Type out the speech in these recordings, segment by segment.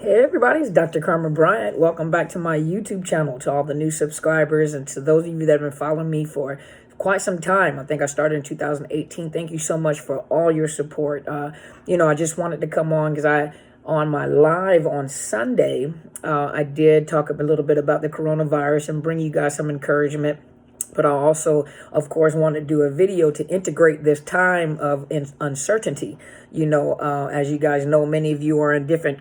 Hey everybody, it's Dr. Carmen Bryant. Welcome back to my YouTube channel, to all the new subscribers and to those of you that have been following me for quite some time. I think I started in 2018. Thank you so much for all your support. I just wanted to come on because on my live on Sunday, I did talk a little bit about the coronavirus and bring you guys some encouragement. But I also, of course, want to do a video to integrate this time of uncertainty. As you guys know, many of you are in different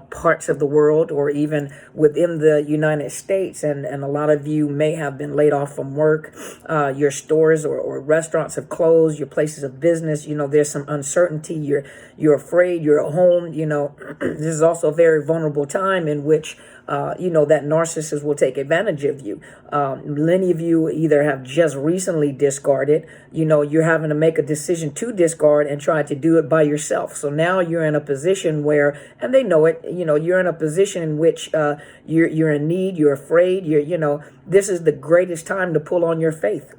parts of the world or even within the United States. And a lot of you may have been laid off from work. Your stores or restaurants have closed, your places of business. There's some uncertainty. You're afraid, you're at home. This is also a very vulnerable time in which that narcissists will take advantage of you. Many of you either have just recently discarded, you're having to make a decision to discard and try to do it by yourself. So now you're in a position where, and they know it, you're in a position in which you're in need, you're afraid, this is the greatest time to pull on your faith.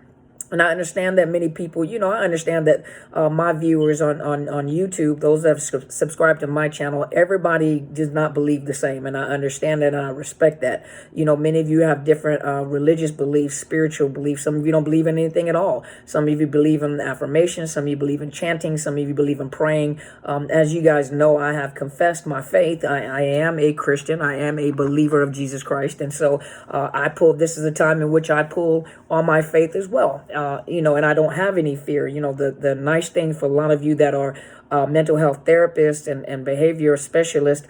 And I understand that many people, I understand that my viewers on YouTube, those that have subscribed to my channel, everybody does not believe the same. And I understand that and I respect that. Many of you have different religious beliefs, spiritual beliefs. Some of you don't believe in anything at all. Some of you believe in affirmations. Some of you believe in chanting. Some of you believe in praying. As you guys know, I have confessed my faith. I am a Christian. I am a believer of Jesus Christ. And so this is a time in which I pull on my faith as well. And I don't have any fear. The nice thing for a lot of you that are mental health therapists and behavior specialists,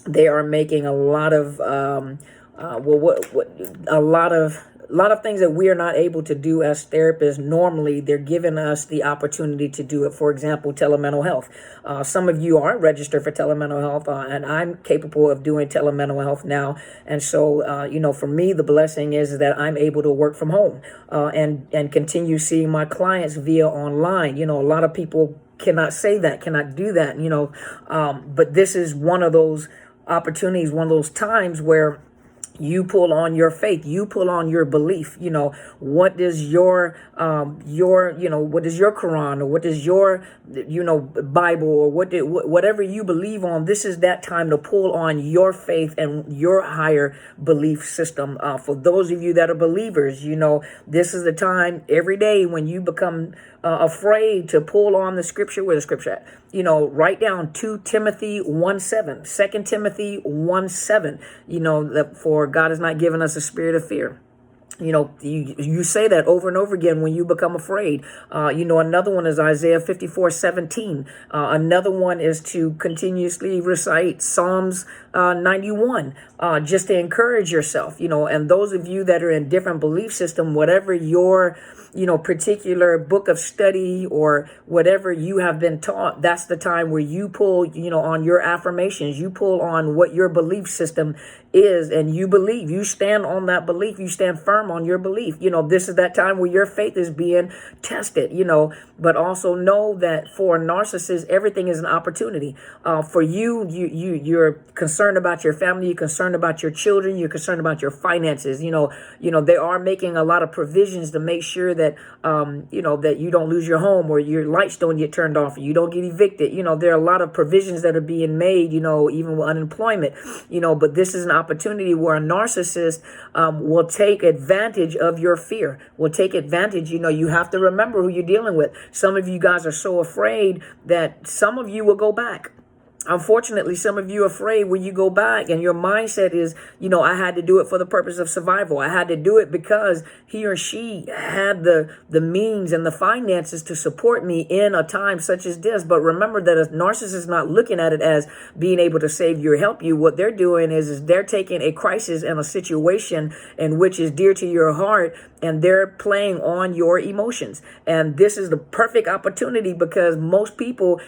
they are making a lot of a lot of things that we are not able to do as therapists normally. They're giving us the opportunity to do it. For example, telemental health. Some of you are registered for telemental health, and I'm capable of doing telemental health now. And so, for me, the blessing is that I'm able to work from home and continue seeing my clients via online. A lot of people cannot say that, cannot do that, but this is one of those opportunities, one of those times where you pull on your faith, you pull on your belief. What does your what is your Quran, or what is your, Bible, or whatever you believe on. This is that time to pull on your faith and your higher belief system. For those of you that are believers, this is the time every day when you become afraid to pull on the scripture. Where the scripture at? Write down 2 Timothy 1:7, 2 Timothy 1:7, for God has not given us a spirit of fear. You say that over and over again when you become afraid. Another one is Isaiah 54:17. Another one is to continuously recite Psalms 91, just to encourage yourself, and those of you that are in different belief system, whatever your particular book of study or whatever you have been taught, that's the time where you pull, on your affirmations, you pull on what your belief system is, and you believe, you stand on that belief, you stand firm on your belief. This is that time where your faith is being tested, but also know that for a narcissist, everything is an opportunity. For you're concerned about your family, you're concerned about your children, you're concerned about your finances. They are making a lot of provisions to make sure that, that you don't lose your home, or your lights don't get turned off, or you don't get evicted. There are a lot of provisions that are being made, even with unemployment, but this is an opportunity where a narcissist will take advantage of your fear, will take advantage. You have to remember who you're dealing with. Some of you guys are so afraid that some of you will go back. Unfortunately, some of you are afraid when you go back, and your mindset is, I had to do it for the purpose of survival. I had to do it because he or she had the means and the finances to support me in a time such as this. But remember that a narcissist is not looking at it as being able to save you or help you. What they're doing is they're taking a crisis and a situation in which is dear to your heart, and they're playing on your emotions. And this is the perfect opportunity because most people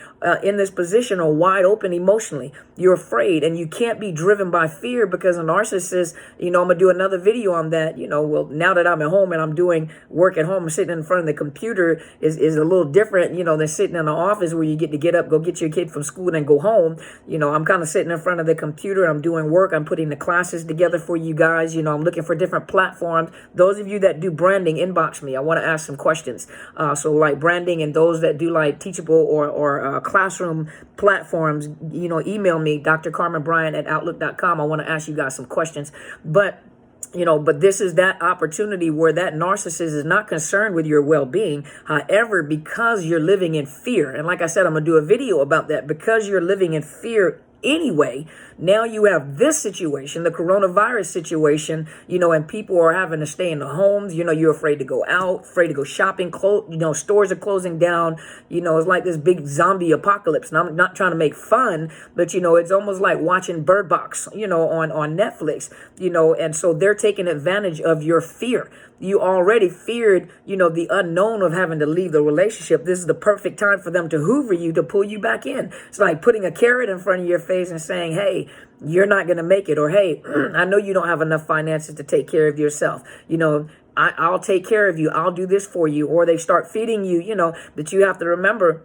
in this position are wide open emotionally. You're afraid, and you can't be driven by fear because a narcissist, I'm going to do another video on that. Now that I'm at home and I'm doing work at home, sitting in front of the computer is a little different, than sitting in the office where you get up, go get your kid from school and go home. I'm kind of sitting in front of the computer. I'm doing work. I'm putting the classes together for you guys. I'm looking for different platforms. Those of you that do branding, inbox me. I want to ask some questions. So like branding, and those that do like teachable or classroom platforms, email me, drcarmenbryant@outlook.com. I want to ask you guys some questions. But this is that opportunity where that narcissist is not concerned with your well-being. However, because you're living in fear, and like I said, I'm going to do a video about that, because you're living in fear anyway, now you have this situation, the coronavirus situation, and people are having to stay in the homes. You're afraid to go out, afraid to go shopping. Stores are closing down. It's like this big zombie apocalypse. And I'm not trying to make fun, but it's almost like watching Bird Box, on Netflix, and so they're taking advantage of your fear. You already feared, the unknown of having to leave the relationship. This is the perfect time for them to hoover you, to pull you back in. It's like putting a carrot in front of your face and saying, hey, you're not going to make it. Or, hey, I know you don't have enough finances to take care of yourself. I'll take care of you. I'll do this for you. Or they start feeding you, that you have to remember.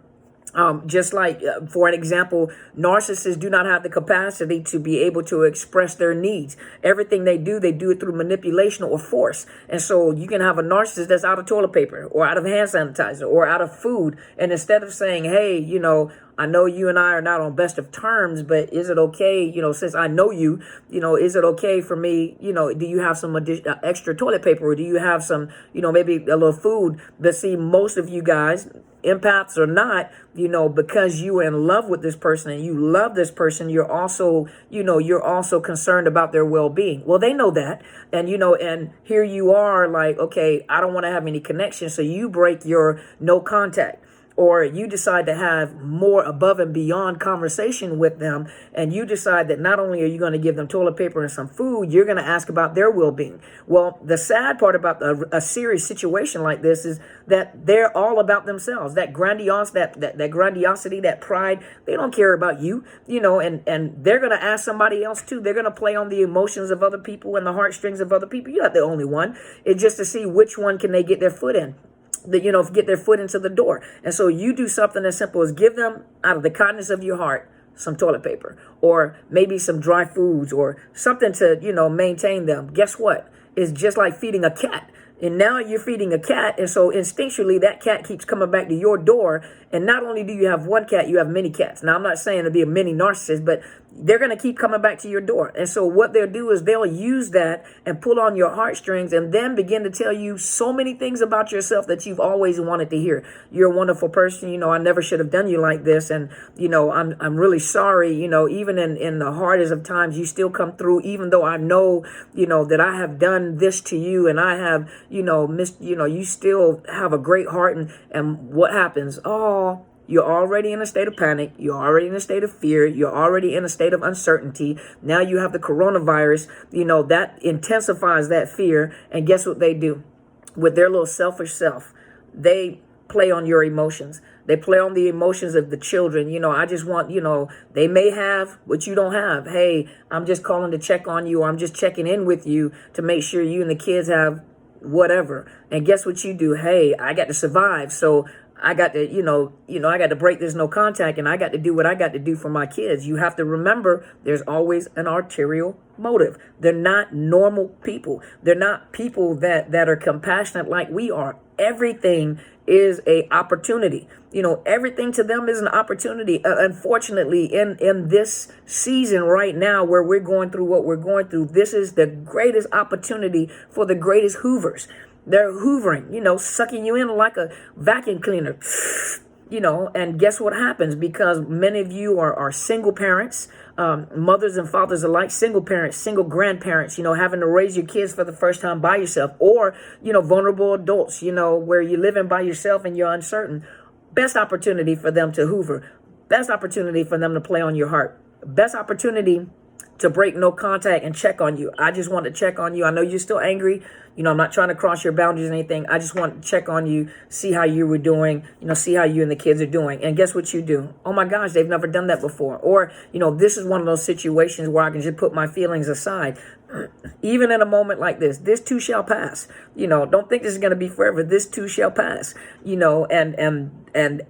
Just like, for an example, narcissists do not have the capacity to be able to express their needs. Everything they do it through manipulation or force. And so you can have a narcissist that's out of toilet paper or out of hand sanitizer or out of food. And instead of saying, hey, I know you and I are not on best of terms, but is it okay, since I know you, is it okay for me, do you have some extra toilet paper, or do you have some, maybe a little food? But see, most of you guys, empaths or not, because you are in love with this person and you love this person, you're also concerned about their well-being. Well, they know that. And, and here you are like, okay, I don't want to have any connection. So you break your no contact. Or you decide to have more above and beyond conversation with them, and you decide that not only are you going to give them toilet paper and some food, you're going to ask about their well-being. Well, the sad part about a serious situation like this is that they're all about themselves. That grandiosity, that pride, they don't care about you, and they're going to ask somebody else too. They're going to play on the emotions of other people and the heartstrings of other people. You're not the only one. It's just to see which one can they get their foot in. Get their foot into the door. And so you do something as simple as give them, out of the kindness of your heart, some toilet paper, or maybe some dry foods, or something to, maintain them. Guess what? It's just like feeding a cat. And now you're feeding a cat, and so instinctually that cat keeps coming back to your door. And not only do you have one cat, you have many cats. Now, I'm not saying to be a mini narcissist, but they're going to keep coming back to your door. And so what they'll do is they'll use that and pull on your heartstrings, and then begin to tell you so many things about yourself that you've always wanted to hear. You're a wonderful person. I never should have done you like this. And, I'm really sorry. Even in the hardest of times, you still come through, even though I know, that I have done this to you, and I have, you still have a great heart. And what happens? Oh, you're already in a state of panic. You're already in a state of fear. You're already in a state of uncertainty. Now you have the coronavirus, that intensifies that fear. And guess what they do? With their little selfish self, they play on your emotions. They play on the emotions of the children. I just want, they may have what you don't have. Hey, I'm just calling to check on you. Or I'm just checking in with you to make sure you and the kids have whatever. And guess what you do? Hey, I got to survive. So I got to, I got to break this no contact, and I got to do what I got to do for my kids. You have to remember there's always an ulterior motive. They're not normal people. They're not people that are compassionate like we are. Everything is a opportunity. Everything to them is an opportunity. Unfortunately, in this season right now where we're going through what we're going through, this is the greatest opportunity for the greatest hoovers. They're hoovering, sucking you in like a vacuum cleaner, and guess what happens? Because many of you are single parents, mothers and fathers alike, single parents, single grandparents, having to raise your kids for the first time by yourself, or, vulnerable adults, where you're living by yourself and you're uncertain. Best opportunity for them to hoover. Best opportunity for them to play on your heart. Best opportunity to break no contact and check on you. I just want to check on you. I know you're still angry. I'm not trying to cross your boundaries or anything. I just want to check on you, see how you were doing, see how you and the kids are doing. And guess what you do? Oh my gosh, they've never done that before. Or, this is one of those situations where I can just put my feelings aside. Even in a moment like this too shall pass. Don't think this is going to be forever. This too shall pass. And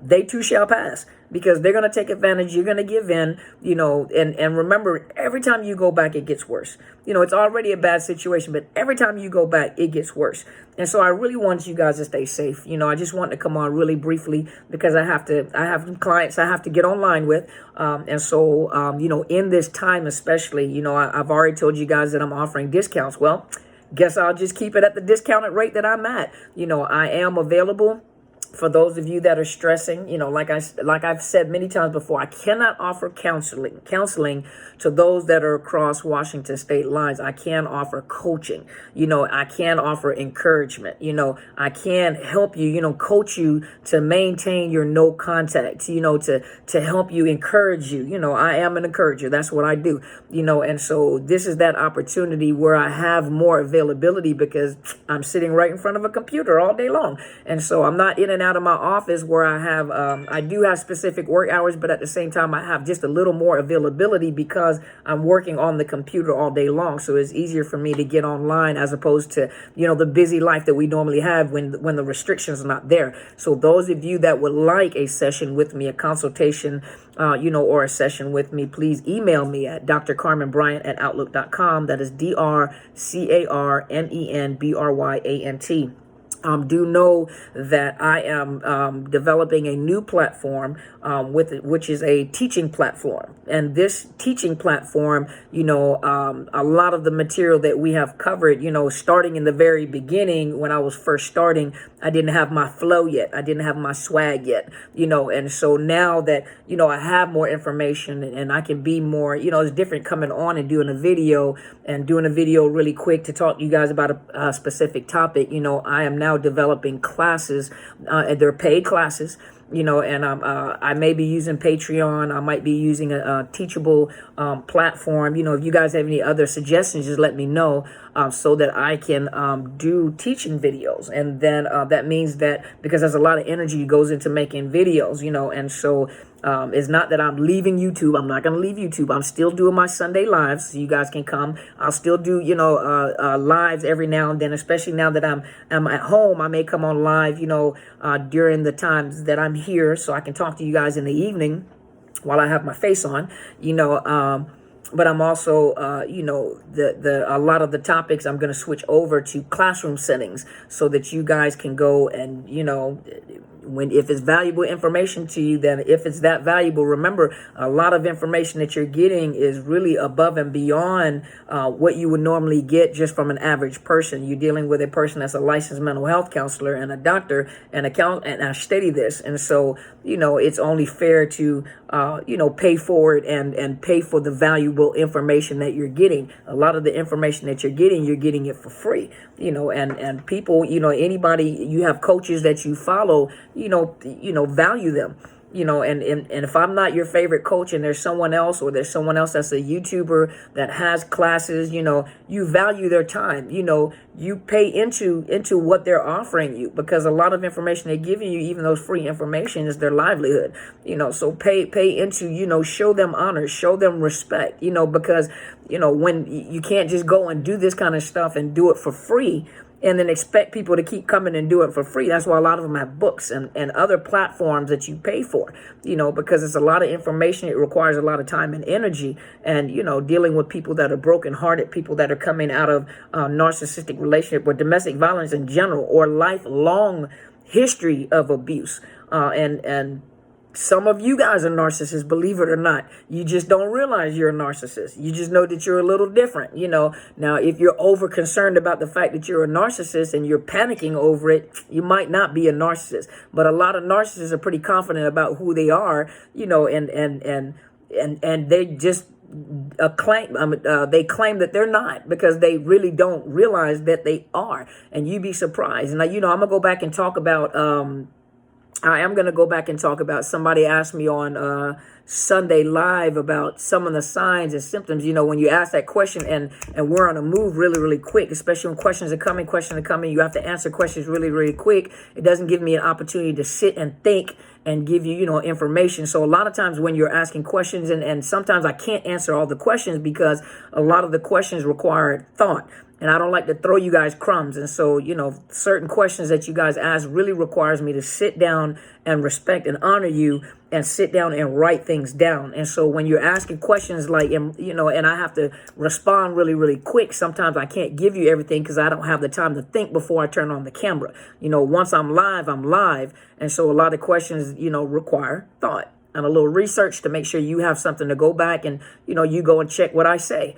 they too shall pass, because they're going to take advantage. You're going to give in, and remember, every time you go back, it gets worse. It's already a bad situation, but every time you go back, it gets worse. And so I really want you guys to stay safe. I just want to come on really briefly because I have clients I have to get online with. And so, in this time, especially, I've already told you guys that I'm offering discounts. Well, guess I'll just keep it at the discounted rate that I'm at. I am available. For those of you that are stressing, like I've said many times before, I cannot offer counseling to those that are across Washington state lines. I can offer coaching. I can offer encouragement. I can help you, coach you to maintain your no contact, to help you, encourage you. I am an encourager. That's what I do, and so this is that opportunity where I have more availability because I'm sitting right in front of a computer all day long. And so I'm not in and out of my office where I do have specific work hours, but at the same time, I have just a little more availability because I'm working on the computer all day long. So it's easier for me to get online as opposed to, the busy life that we normally have when the restrictions are not there. So those of you that would like a session with me, a consultation, or a session with me, please email me at drcarmenbryant@outlook.com. That is DrCarmenBryant. Do know that I am developing a new platform which is a teaching platform. And this teaching platform, a lot of the material that we have covered, starting in the very beginning when I was first starting, I didn't have my flow yet. I didn't have my swag yet, and so now that, I have more information and I can be more, it's different coming on and doing a video really quick to talk to you guys about a specific topic. I am now developing classes, and they're paid classes, and I may be using Patreon. I might be using a Teachable platform. If you guys have any other suggestions, just let me know so that I can do teaching videos. And then that means that because there's a lot of energy goes into making videos, and so it's not that I'm leaving YouTube. I'm not going to leave YouTube. I'm still doing my Sunday lives, so you guys can come. I'll still do, lives every now and then, especially now that I'm at home. I may come on live, during the times that I'm here, so I can talk to you guys in the evening while I have my face on, but I'm also, a lot of the topics I'm going to switch over to classroom settings so that you guys can go and, if it's valuable information to you, then if it's that valuable, remember, a lot of information that you're getting is really above and beyond what you would normally get just from an average person. You're dealing with a person that's a licensed mental health counselor and a doctor and and I study this. And so, it's only fair to, pay for it and pay for the valuable information that you're getting. A lot of the information that you're getting it for free, and people, anybody, you have coaches that you follow, value them, and if I'm not your favorite coach and there's someone else that's a YouTuber that has classes, you value their time, you pay into what they're offering you, because a lot of information they're giving you, even though it's free information, is their livelihood, so pay into, show them honor, show them respect, because, when you can't just go and do this kind of stuff and do it for free and then expect people to keep coming and do it for free. That's why a lot of them have books and other platforms that you pay for, because it's a lot of information. It requires a lot of time and energy, and, dealing with people that are brokenhearted, people that are coming out of narcissistic relationship or domestic violence in general, or lifelong history of abuse. And some of you guys are narcissists, believe it or not. You just don't realize you're a narcissist. You just know that you're a little different, Now, if you're over concerned about the fact that you're a narcissist and you're panicking over it, you might not be a narcissist. But a lot of narcissists are pretty confident about who they are, and they just claim that they're not, because they really don't realize that they are. And you'd be surprised. And I'm gonna go back and talk about I am going to go back and talk about, somebody asked me on Sunday Live about some of the signs and symptoms. When you ask that question and we're on a move really, really quick, especially when questions are coming, you have to answer questions really, really quick. It doesn't give me an opportunity to sit and think and give you, information. So a lot of times when you're asking questions, and sometimes I can't answer all the questions because a lot of the questions require thought. And I don't like to throw you guys crumbs. And so, certain questions that you guys ask really requires me to sit down and respect and honor you and sit down and write things down. And so when you're asking questions like, and I have to respond really, really quick, sometimes I can't give you everything because I don't have the time to think before I turn on the camera. Once I'm live, I'm live. And so a lot of questions, require thought and a little research to make sure you have something to go back and, you go and check what I say.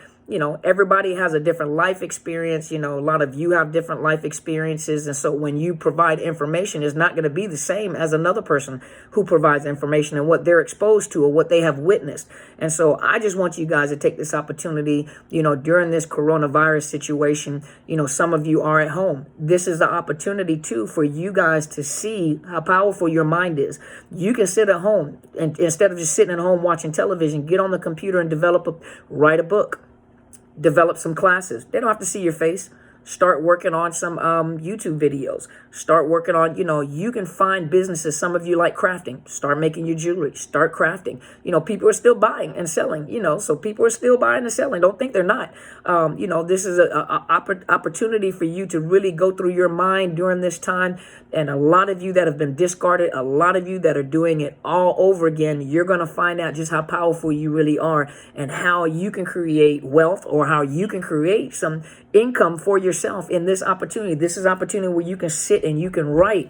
Everybody has a different life experience. A lot of you have different life experiences. And so when you provide information, it's not going to be the same as another person who provides information and what they're exposed to or what they have witnessed. And so I just want you guys to take this opportunity, during this coronavirus situation. Some of you are at home. This is the opportunity too for you guys to see how powerful your mind is. You can sit at home and instead of just sitting at home watching television, get on the computer and write a book. Develop some classes. They don't have to see your face. Start working on some YouTube videos. Start working on, you can find businesses. Some of you like crafting. Start making your jewelry. Start crafting. People are still buying and selling, so people are still buying and selling. Don't think they're not. This is an opportunity for you to really go through your mind during this time. And a lot of you that have been discarded, a lot of you that are doing it all over again, you're going to find out just how powerful you really are and how you can create wealth or how you can create some income for yourself in this opportunity. This is an opportunity where you can sit and you can write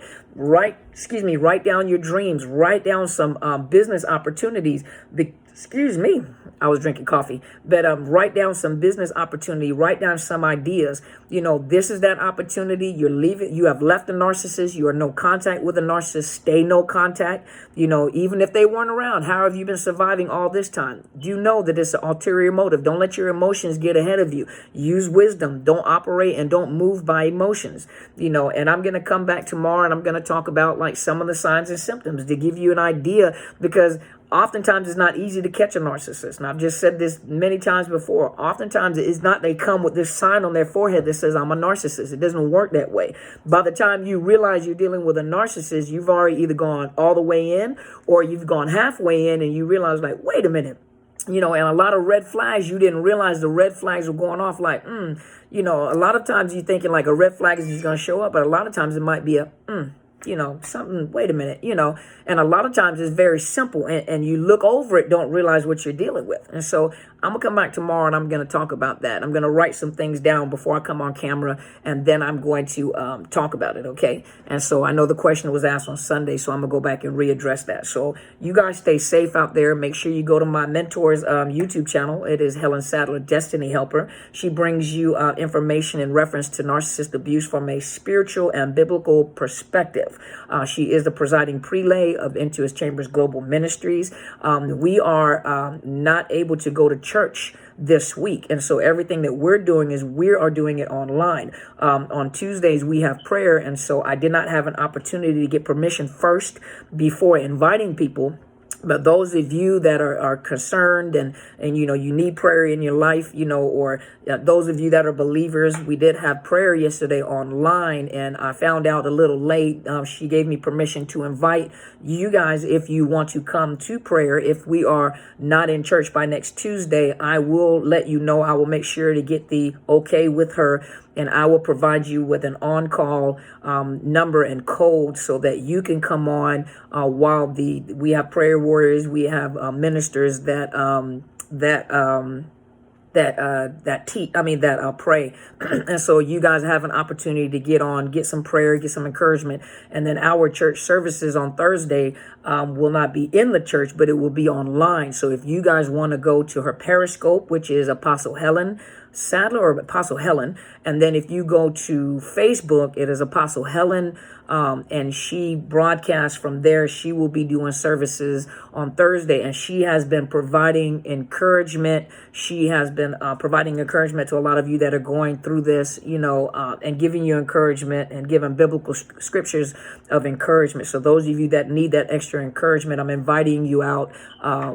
down your dreams, write down some business opportunities. I was drinking coffee, but write down some business opportunity, write down some ideas. This is that opportunity. You have left a narcissist. You are no contact with a narcissist. Stay no contact. Even if they weren't around, how have you been surviving all this time? You know that it's an ulterior motive. Don't let your emotions get ahead of you. Use wisdom. Don't operate and don't move by emotions. And I'm going to come back tomorrow and I'm going to talk about like some of the signs and symptoms to give you an idea, because oftentimes it's not easy to catch a narcissist. And I've just said this many times before. Oftentimes it's not they come with this sign on their forehead that says, I'm a narcissist. It doesn't work that way. By the time you realize you're dealing with a narcissist, you've already either gone all the way in or you've gone halfway in and you realize like, wait a minute. And a lot of red flags, you didn't realize the red flags were going off like, a lot of times you're thinking like a red flag is just going to show up, but a lot of times it might be a, something, wait a minute, and a lot of times it's very simple and you look over it, don't realize what you're dealing with. And so I'm going to come back tomorrow and I'm going to talk about that. I'm going to write some things down before I come on camera and then I'm going to talk about it. Okay. And so I know the question was asked on Sunday, so I'm going to go back and readdress that. So you guys stay safe out there. Make sure you go to my mentor's YouTube channel. It is Helen Sadler, Destiny Helper. She brings you information in reference to narcissist abuse from a spiritual and biblical perspective. She is the presiding prelate of Into His Chambers Global Ministries. We are not able to go to church this week. And so everything that we're doing is we are doing it online. On Tuesdays, we have prayer. And so I did not have an opportunity to get permission first before inviting people. But those of you that are concerned and you need prayer in your life, or those of you that are believers, we did have prayer yesterday online and I found out a little late. She gave me permission to invite you guys if you want to come to prayer. If we are not in church by next Tuesday, I will let you know. I will make sure to get the okay with her. And I will provide you with an on-call number and code so that you can come on while we have prayer warriors, we have ministers that pray. And so you guys have an opportunity to get on, get some prayer, get some encouragement. And then our church services on Thursday will not be in the church, but it will be online. So if you guys want to go to her Periscope, which is Apostle Helen Sadler or Apostle Helen. And then if you go to Facebook, it is Apostle Helen. And she broadcasts from there. She will be doing services on Thursday. And she has been providing encouragement. She has been providing encouragement to a lot of you that are going through this, and giving you encouragement and giving biblical scriptures of encouragement. So those of you that need that extra encouragement, I'm inviting you out.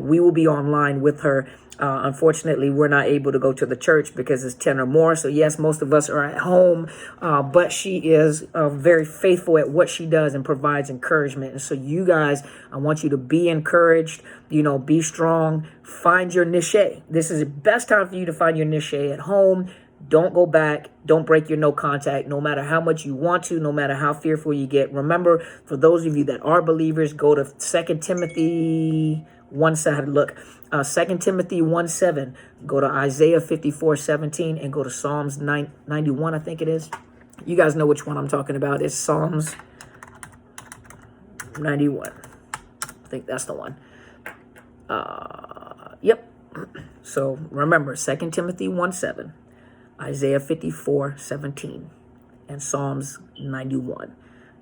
We will be online with her. Unfortunately, we're not able to go to the church because it's 10 or more. So yes, most of us are at home, but she is very faithful at what she does and provides encouragement. And so you guys, I want you to be encouraged, be strong, find your niche. This is the best time for you to find your niche at home. Don't go back. Don't break your no contact, no matter how much you want to, no matter how fearful you get. Remember, for those of you that are believers, go to 2 Timothy 1:7. Look, 2 Timothy 1:7. Go to Isaiah 54:17 and go to Psalms 91, I think it is. You guys know which one I'm talking about. It's Psalms 91. I think that's the one. Yep. So remember, 2 Timothy 1:7. Isaiah 54:17 and Psalms 91.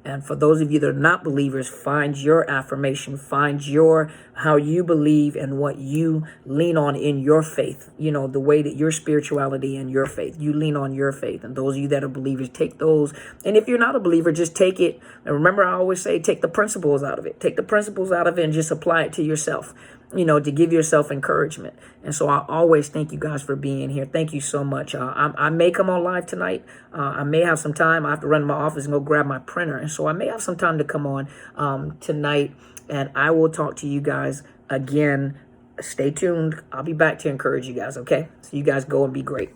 And for those of you that are not believers, find your affirmation, find your how you believe and what you lean on in your faith. You know, the way that your spirituality and your faith, you lean on your faith. And those of you that are believers, take those. And if you're not a believer, just take it. And remember, I always say, take the principles out of it. Take the principles out of it and just apply it to yourself, you know, to give yourself encouragement. And so I always thank you guys for being here. Thank you so much. I may come on live tonight. I may have some time. I have to run to my office and go grab my printer. And so I may have some time to come on tonight. And I will talk to you guys again. Stay tuned. I'll be back to encourage you guys, okay? So you guys go and be great.